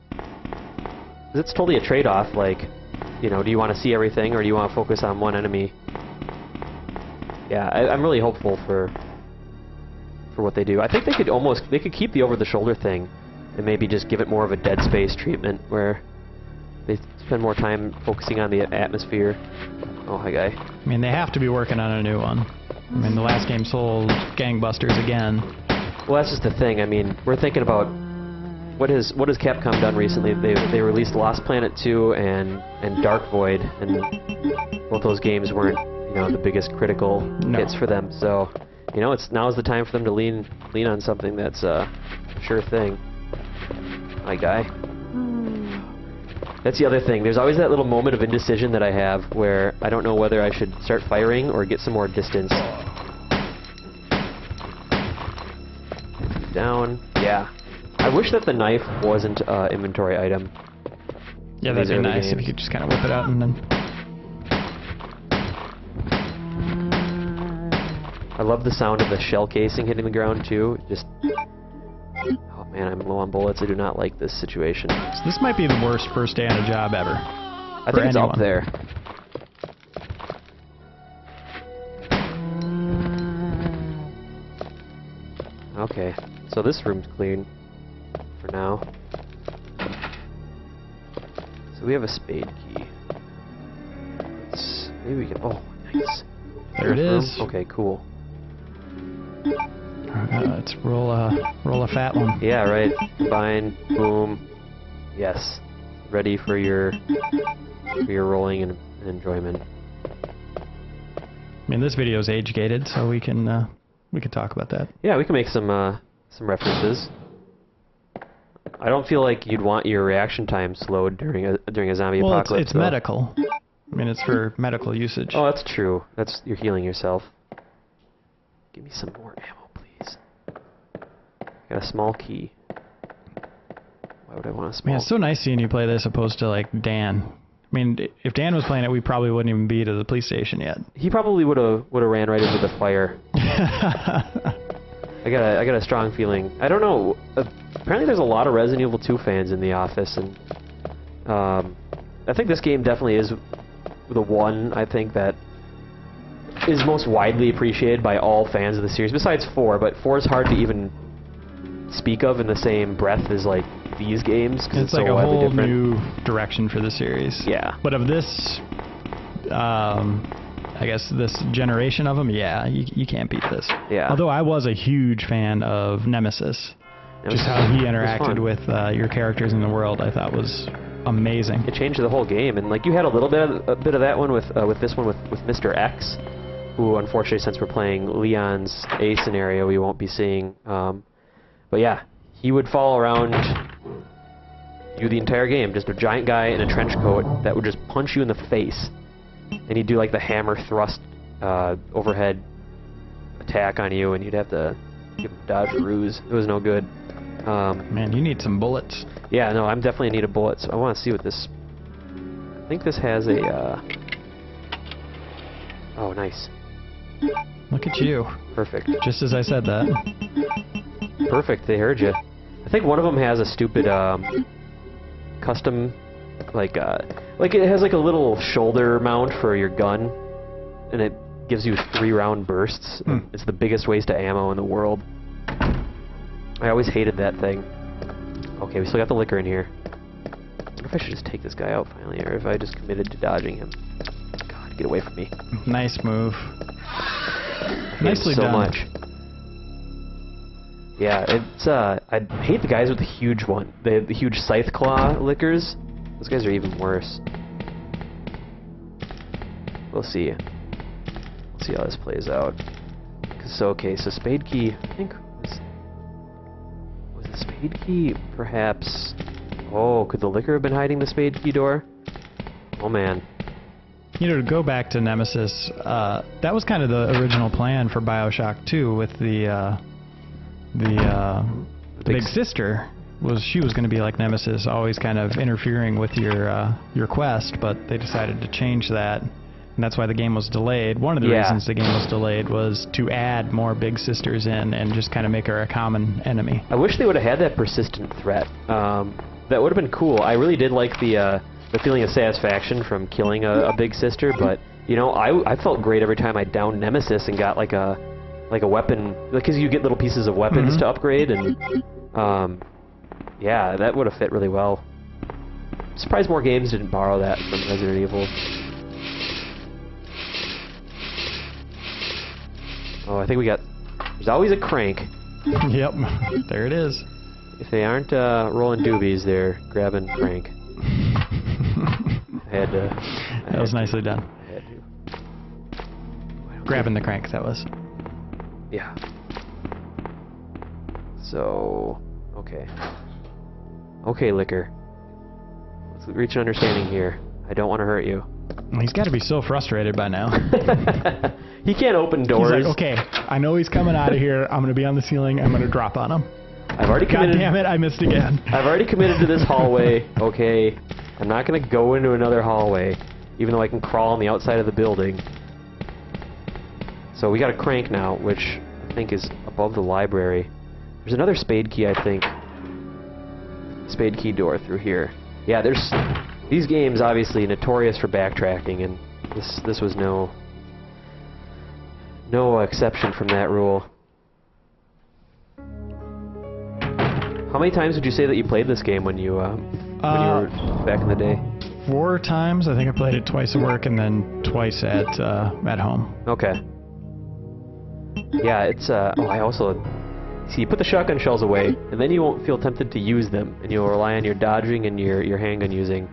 It's totally a trade-off, like, you know, do you want to see everything or do you want to focus on one enemy? Yeah, I'm really hopeful for what they do. I think they could keep the over-the-shoulder thing and maybe just give it more of a Dead Space treatment where they spend more time focusing on the atmosphere. Oh, hi, guy. I mean, they have to be working on a new one. I mean, the last game sold gangbusters again. Well, that's just the thing. I mean, we're thinking about what has Capcom done recently. They released Lost Planet 2 and Dark Void, and both those games weren't, you know, the biggest critical hits for them. So, you know, now's the time for them to lean on something that's a sure thing. Hi, guy. That's the other thing. There's always that little moment of indecision that I have where I don't know whether I should start firing or get some more distance. Down. Yeah. I wish that the knife wasn't an inventory item. Yeah, that'd be nice if you could just kind of whip it out and then... I love the sound of the shell casing hitting the ground, too. Just... Oh, man, I'm low on bullets. I do not like this situation. So this might be the worst first day on a job ever. I think it's up there. Okay, so this room's clean for now. So we have a spade key. Maybe we can... Oh, nice. There it is. Okay, cool. Let's roll a fat one. Yeah, right. Combine, boom. Yes. Ready for your rolling and enjoyment. I mean, this video is age gated, so we can talk about that. Yeah, we can make some references. I don't feel like you'd want your reaction time slowed during a zombie apocalypse. Well, it's medical. I mean, it's for medical usage. Oh, that's true. You're healing yourself. Give me some more ammo, please. Got a small key. Why would I want a small? Man, it's so nice seeing you play this opposed to like Dan. I mean, if Dan was playing it, we probably wouldn't even be to the police station yet. He probably would have ran right into the fire. I got a strong feeling. I don't know. Apparently, there's a lot of Resident Evil 2 fans in the office, and I think this game definitely is the one I think that is most widely appreciated by all fans of the series. Besides 4, but 4 is hard to even speak of in the same breath as like these games. It's like so a whole different. new direction for the series. Yeah. But of this, I guess this generation of them, yeah, you can't beat this. Yeah. Although I was a huge fan of Nemesis. Just how he interacted with your characters in the world, I thought was amazing. It changed the whole game, and like you had a bit of that one with this one with Mr. X, who unfortunately, since we're playing Leon's A scenario, we won't be seeing. But yeah, he would follow around you the entire game, just a giant guy in a trench coat that would just punch you in the face, and he'd do like the hammer thrust overhead attack on you, and you'd have to give him a dodge ruse. It was no good. Man, you need some bullets. Yeah, no, I'm definitely in need of bullets. I want to see what this... I think this has a... Oh, nice. Look at you. Perfect. Just as I said that. Perfect, they heard you. I think one of them has a stupid custom... Like it has like a little shoulder mount for your gun, and it gives you 3-round bursts. It's the biggest waste of ammo in the world. I always hated that thing. Okay, we still got the liquor in here. I wonder if I should just take this guy out finally, or if I just committed to dodging him. God, get away from me. Nice move. Nicely done. So much. Yeah, it's I hate the guys with the huge one. The huge scythe claw lickers. Those guys are even worse. We'll see. We'll see how this plays out. So okay, so spade key. I think was the spade key perhaps? Oh, could the liquor have been hiding the spade key door? Oh man. You know, to go back to Nemesis, that was kind of the original plan for BioShock 2 with the big sister. she was going to be like Nemesis, always kind of interfering with your quest, but they decided to change that. And that's why the game was delayed. One of the reasons the game was delayed was to add more big sisters in and just kind of make her a common enemy. I wish they would have had that persistent threat. That would have been cool. I really did like the feeling of satisfaction from killing a big sister, but you know, I felt great every time I downed Nemesis and got like a weapon, because you get little pieces of weapons to upgrade, and yeah, that would have fit really well. I'm surprised more games didn't borrow that from Resident Evil. Oh, I think we got... There's always a crank. Yep, there it is. If they aren't rolling doobies, they're grabbing crank. I had to... That was nicely done. I had to. Grabbing the crank, that was. Yeah. So... Okay. Okay, Liquor. Let's reach an understanding here. I don't want to hurt you. He's got to be so frustrated by now. He can't open doors. He's like, okay, I know he's coming out of here. I'm going to be on the ceiling. I'm going to drop on him. I've already committed... God damn it, I missed again. I've already committed to this hallway, okay? I'm not going to go into another hallway, even though I can crawl on the outside of the building. So we got a crank now, which I think is above the library. There's another spade key, I think. Spade key door through here. Yeah, there's... These games, obviously, notorious for backtracking, and this was no exception from that rule. How many times would you say that you played this game when you were back in the day? 4 times. I think I played it twice at work and then twice at home. Okay. Yeah, it's oh, I also... See, you put the shotgun shells away, and then you won't feel tempted to use them, and you'll rely on your dodging and your handgun using.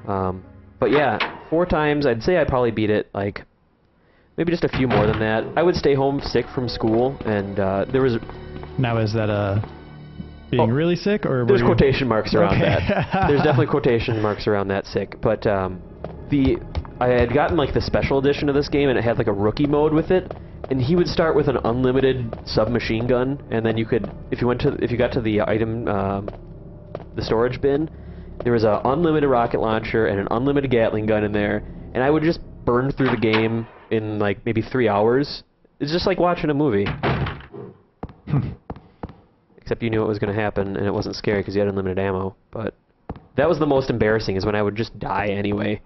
But yeah, 4 times, I'd say I probably beat it, like, maybe just a few more than that. I would stay home sick from school, and there was... Now, is that being really sick, or... There's quotation marks around that. There's definitely quotation marks around that sick, but I had gotten, like, the special edition of this game, and it had, like, a rookie mode with it. And he would start with an unlimited submachine gun, and then you could, if you got to the item, the storage bin, there was an unlimited rocket launcher and an unlimited Gatling gun in there, and I would just burn through the game in like maybe 3 hours. It's just like watching a movie. Except you knew it was going to happen, and it wasn't scary because you had unlimited ammo. But that was the most embarrassing, is when I would just die anyway.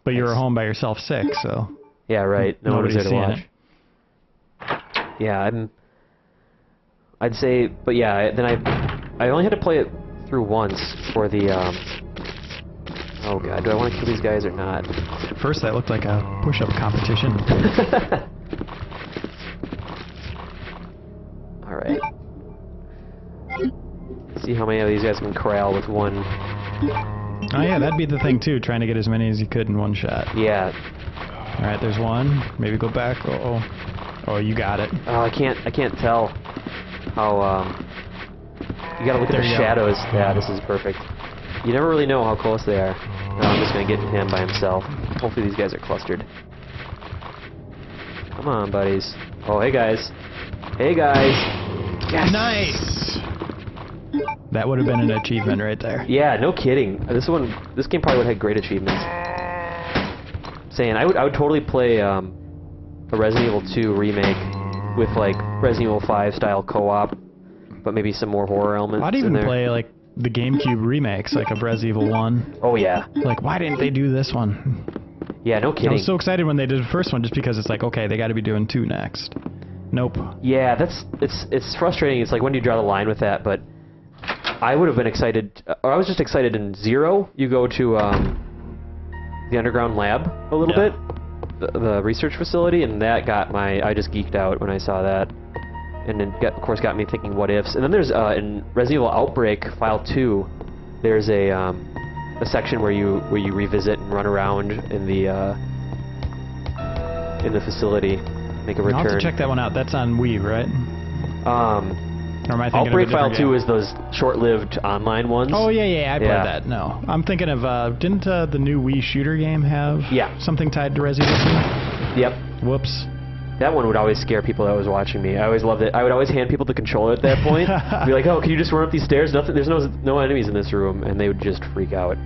But you were home by yourself sick, so... Yeah, right. No one was there to watch. It. Yeah, I'd say... But yeah, then I only had to play it through once for the... Oh god, do I want to kill these guys or not? First that looked like a push-up competition. Alright. See how many of these guys can corral with one... Oh yeah, that'd be the thing too, trying to get as many as you could in one shot. Yeah. Alright, there's one. Maybe go back. Oh, you got it. Oh, I can't tell how, you gotta look at their shadows. Yeah, this is perfect. You never really know how close they are. No, I'm just gonna get him by himself. Hopefully these guys are clustered. Come on, buddies. Oh, hey guys. Hey guys. Yes! Nice! That would have been an achievement right there. Yeah, no kidding. This game probably would have had great achievements. Saying, I would totally play a Resident Evil 2 remake with like Resident Evil 5 style co-op, but maybe some more horror elements. I'd even play like the GameCube remakes, like of Resident Evil 1. Oh yeah. Like, why didn't they do this one? Yeah, no kidding. I was so excited when they did the first one, just because it's like, okay, they got to be doing 2 next. Nope. Yeah, it's frustrating. It's like, when do you draw the line with that? But I would have been excited, or I was just excited in 0. You go to the underground lab a little bit, the research facility, and that got I just geeked out when I saw that. And then, of course, got me thinking what ifs. And then there's, in Resident Evil Outbreak File 2, there's a section where you revisit and run around in the facility, make a return. I'll have to check that one out. That's on Wii, right? Or am I thinking Outbreak of a File 2 game? is those short-lived online ones. Oh, yeah, I played that. No. I'm thinking of, didn't the new Wii shooter game have something tied to Resident Evil 2? Yep. Whoops. That one would always scare people that was watching me. I always loved it. I would always hand people the controller at that point. Be like, oh, can you just run up these stairs? Nothing. There's no enemies in this room, and they would just freak out.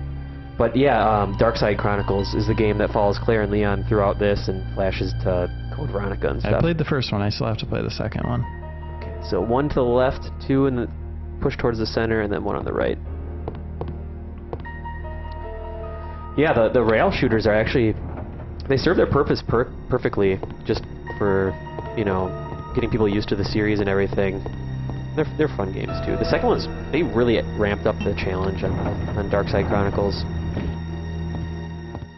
But yeah, Dark Side Chronicles is the game that follows Claire and Leon throughout this and flashes to Code Veronica and stuff. I played the first one. I still have to play the second one. Okay, so 1 to the left, 2 in the push towards the center, and then 1 on the right. Yeah, the rail shooters are actually, they serve their purpose perfectly, just for, you know, getting people used to the series and everything. They're fun games too. The second one's, they really ramped up the challenge on Dark Side Chronicles.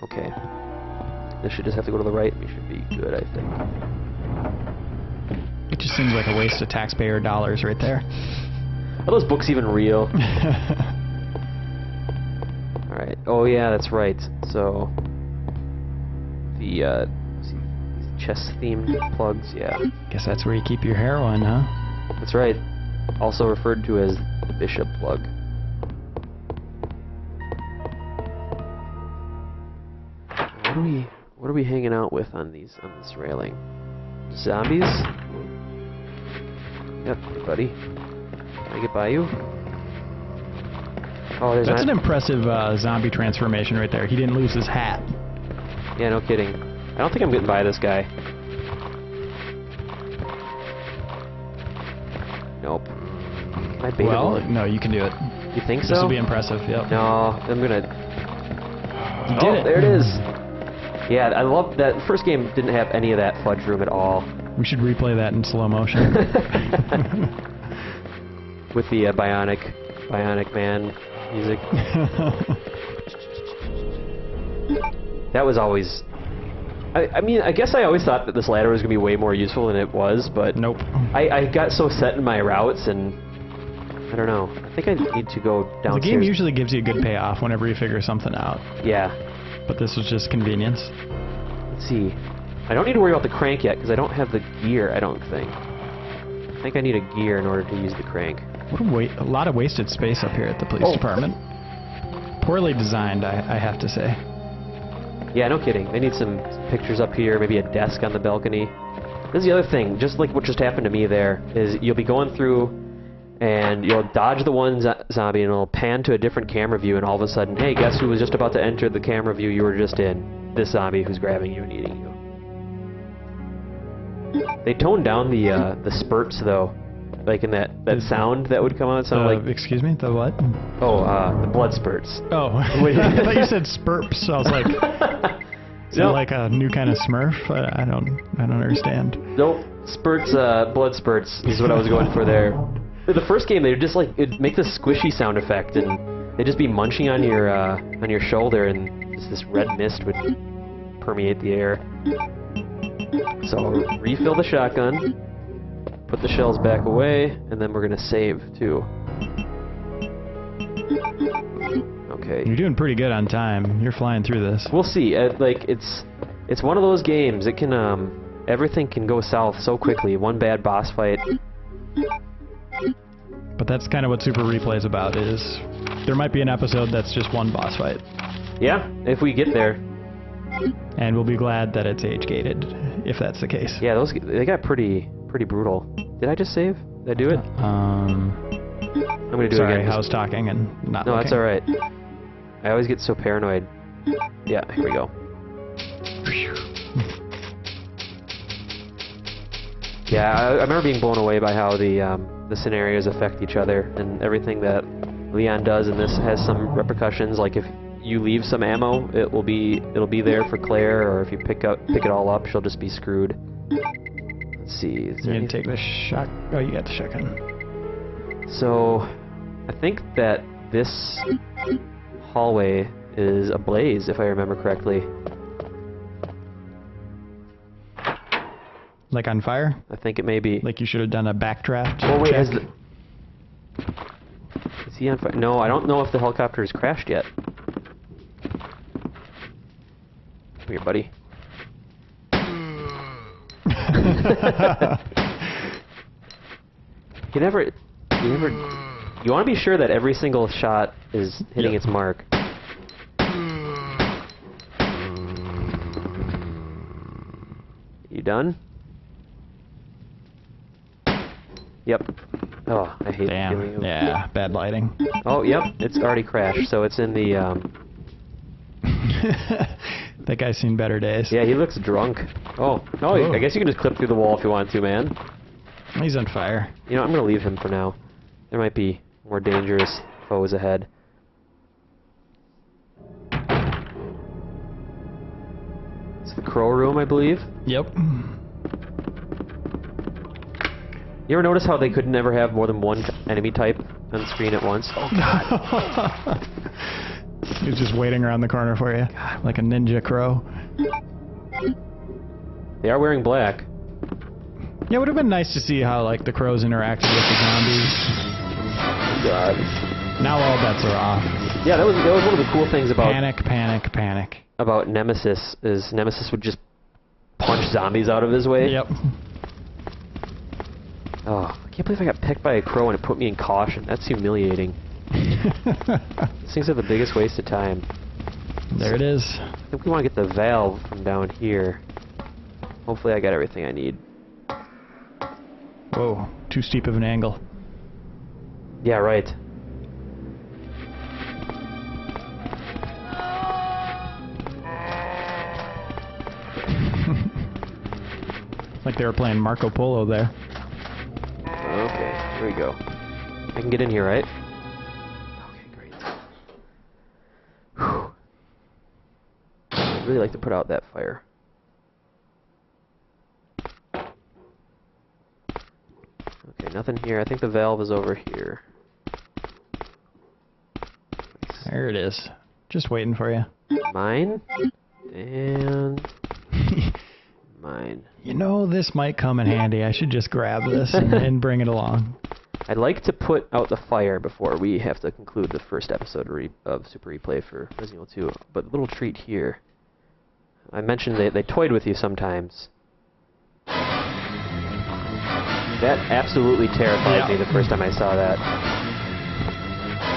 Okay. This should just have to go to the right. We should be good, I think. It just seems like a waste of taxpayer dollars right there. Are those books even real? Alright. Oh yeah, that's right. So the let's see, these chess-themed plugs, yeah. Guess that's where you keep your heroin, huh? That's right. Also referred to as the bishop plug. What are we hanging out with on this railing? Zombies? Yep, hey buddy. Can I get by you? Oh, there's That's an impressive zombie transformation right there. He didn't lose his hat. Yeah, no kidding. I don't think I'm getting by this guy. Nope. Can I bait Well, him? no, you can do it. You think so? This will be impressive, yep. No, I'm gonna... You did it. There it is! Yeah, I love that. First game didn't have any of that fudge room at all. We should replay that in slow motion. With the Bionic Man music. That was always... I mean, I guess I always thought that this ladder was going to be way more useful than it was, but... Nope. I got so set in my routes, and... I don't know. I think I need to go downstairs. The game usually gives you a good payoff whenever you figure something out. Yeah. But this was just convenience. Let's see. I don't need to worry about the crank yet, because I don't have the gear, I don't think. I think I need a gear in order to use the crank. What a lot of wasted space up here at the police department. Poorly designed, I have to say. Yeah, no kidding. They need some pictures up here, maybe a desk on the balcony. This is the other thing, just like what just happened to me there, is you'll be going through and you'll dodge the one zombie and it'll pan to a different camera view and all of a sudden, hey, guess who was just about to enter the camera view you were just in? This zombie who's grabbing you and eating you. They toned down the spurts though, like in that sound that would come out. Sound like, excuse me, the what? Oh, the blood spurts. Oh, I thought you said spurps. I was like, is that like a new kind of Smurf? I don't understand. Nope, spurts, blood spurts is what I was going for there. The first game, they would just like it'd make this squishy sound effect, and they'd just be munching on your shoulder, and just this red mist would permeate the air. So refill the shotgun, put the shells back away, and then we're gonna save too. Okay. You're doing pretty good on time. You're flying through this. We'll see. Like it's one of those games. It can everything can go south so quickly. One bad boss fight. But that's kind of what Super Replay's about, is there might be an episode that's just one boss fight. Yeah, if we get there. And we'll be glad that it's age-gated, if that's the case. Yeah, they got pretty brutal. Did I just save? Did I do it? I'm gonna do it again. I was talking and not looking. That's alright. I always get so paranoid. Yeah, here we go. Yeah, I remember being blown away by how the scenarios affect each other, and everything that Leon does in this has some repercussions. Like if you leave some ammo, it'll be there for Claire, or if you pick it all up, she'll just be screwed. Let's see. Is there you gonna take the shot? Oh, you got the shotgun. So, I think that this hallway is ablaze, if I remember correctly. Like on fire? I think it may be. Like you should have done a backdraft. Oh wait, check. Is he on fire? No, I don't know if the helicopter has crashed yet. Come here, buddy. You want to be sure that every single shot is hitting its mark. You done? Yep. Oh, I hate the feeling Damn. of... Yeah, bad lighting. Oh, yep. It's already crashed, so it's in the, That guy's seen better days. Yeah, he looks drunk. Oh. Oh, I guess you can just clip through the wall if you want to, man. He's on fire. You know, I'm gonna leave him for now. There might be more dangerous foes ahead. It's the crow room, I believe. Yep. You ever notice how they could never have more than one enemy type on the screen at once? Oh, God. He's just waiting around the corner for you, like a ninja crow. They are wearing black. Yeah, it would have been nice to see how like the crows interacted with the zombies. God. Now all bets are off. Yeah, that was one of the cool things about Panic. about Nemesis is Nemesis would just punch zombies out of his way. Yep. Oh, I can't believe I got picked by a crow and it put me in caution. That's humiliating. These things are the biggest waste of time. There it is. I think we want to get the valve from down here. Hopefully I got everything I need. Whoa, too steep of an angle. Yeah, right. Like they were playing Marco Polo there. Okay, here we go. I can get in here, right? Okay, great. Whew. I'd really like to put out that fire. Okay, nothing here. I think the valve is over here. There it is. Just waiting for you. Mine? And... mine. You know, this might come in handy. I should just grab this and bring it along. I'd like to put out the fire before we have to conclude the first episode of Super Replay for Resident Evil 2. But a little treat here. I mentioned they toyed with you sometimes. That absolutely terrified me the first time I saw that.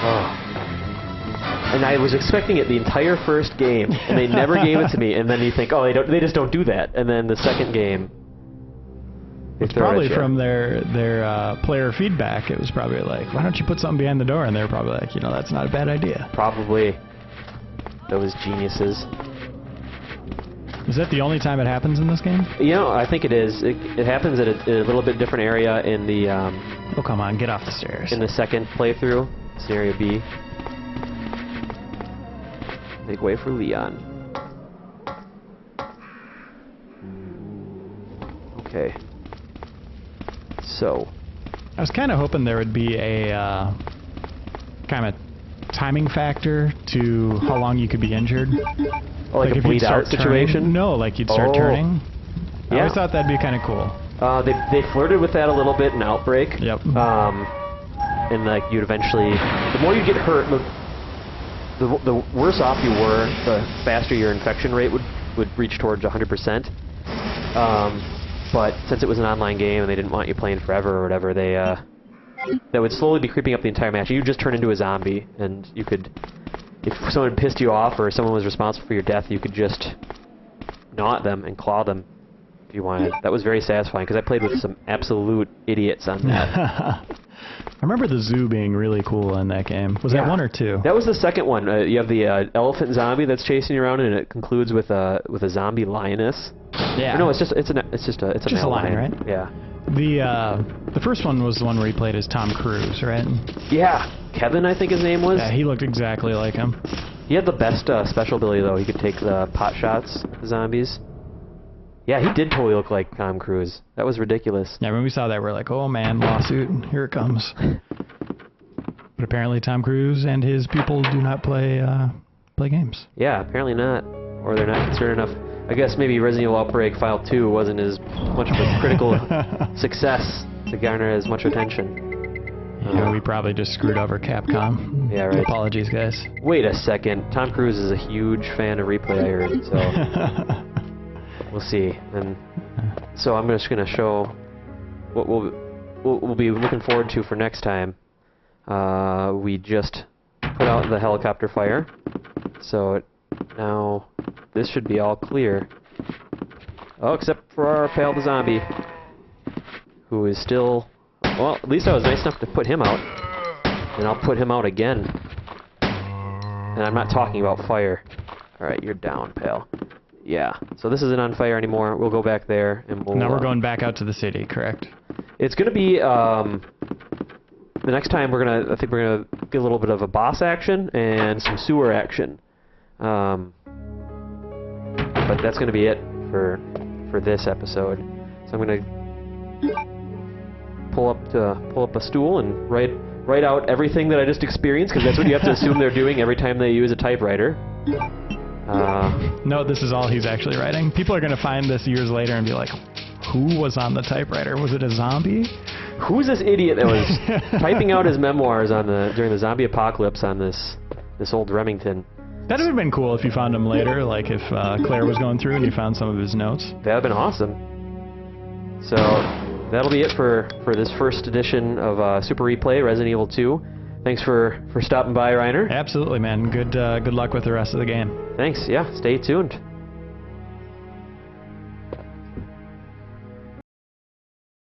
Oh. And I was expecting it the entire first game, and they never gave it to me. And then you think, oh, they just don't do that. And then the second game, it's probably from their player feedback. It was probably like, why don't you put something behind the door? And they were probably like, you know, that's not a bad idea. Probably. Those geniuses. Is that the only time it happens in this game? You know, I think it is. It happens at a little bit different area in the... oh, come on, get off the stairs. In the second playthrough. It's Area B. Make way for Leon. Okay. So. I was kind of hoping there would be a kind of timing factor to how long you could be injured. Oh, like a bleed out situation? No, like you'd start turning. Yeah. I always thought that'd be kind of cool. They flirted with that a little bit in Outbreak. Yep. And like you'd eventually, the more you get hurt, the worse off you were, the faster your infection rate would reach towards 100%. But since it was an online game and they didn't want you playing forever or whatever, that would slowly be creeping up the entire match. You'd just turn into a zombie, and you could, if someone pissed you off or someone was responsible for your death, you could just gnaw at them and claw them if you wanted. That was very satisfying because I played with some absolute idiots on that. I remember the zoo being really cool in that game. Was that 1 or 2? That was the second one. You have the elephant zombie that's chasing you around, and it concludes with a zombie lioness. Yeah. Or no, it's just a lion, right? Yeah. The first one was the one where he played as Tom Cruise, right? Yeah. Kevin, I think his name was. Yeah, he looked exactly like him. He had the best special ability though. He could take the pot shots at the zombies. Yeah, he did totally look like Tom Cruise. That was ridiculous. Yeah, when we saw that, we're like, oh man, lawsuit, here it comes. But apparently Tom Cruise and his people do not play games. Yeah, apparently not. Or they're not concerned enough. I guess maybe Resident Evil Outbreak File 2 wasn't as much of a critical success to garner as much attention. Yeah, we probably just screwed over Capcom. Yeah, right. Apologies, guys. Wait a second. Tom Cruise is a huge fan of Replay, I heard, so... We'll see. And so I'm just going to show what we'll be looking forward to for next time. We just put out the helicopter fire, so now this should be all clear. Oh, except for our pal the zombie, who is still Well, at least I was nice enough to put him out. And I'll put him out again. And I'm not talking about fire. Alright, you're down, pal. Yeah. So this isn't on fire anymore. We'll go back there and we'll... Now we're going back out to the city, correct? It's going to be... the next time I think we're going to get a little bit of a boss action and some sewer action. But that's going to be it for this episode. So I'm going to pull up a stool and write out everything that I just experienced, because that's what you have to assume they're doing every time they use a typewriter. No, this is all he's actually writing. People are going to find this years later and be like, who was on the typewriter? Was it a zombie? Who's this idiot that was typing out his memoirs during the zombie apocalypse on this old Remington? That would have been cool if you found him later, like if Claire was going through and you found some of his notes. That would have been awesome. So that'll be it for this first edition of Super Replay Resident Evil 2. Thanks for stopping by, Reiner. Absolutely, man. Good luck with the rest of the game. Thanks. Yeah, stay tuned.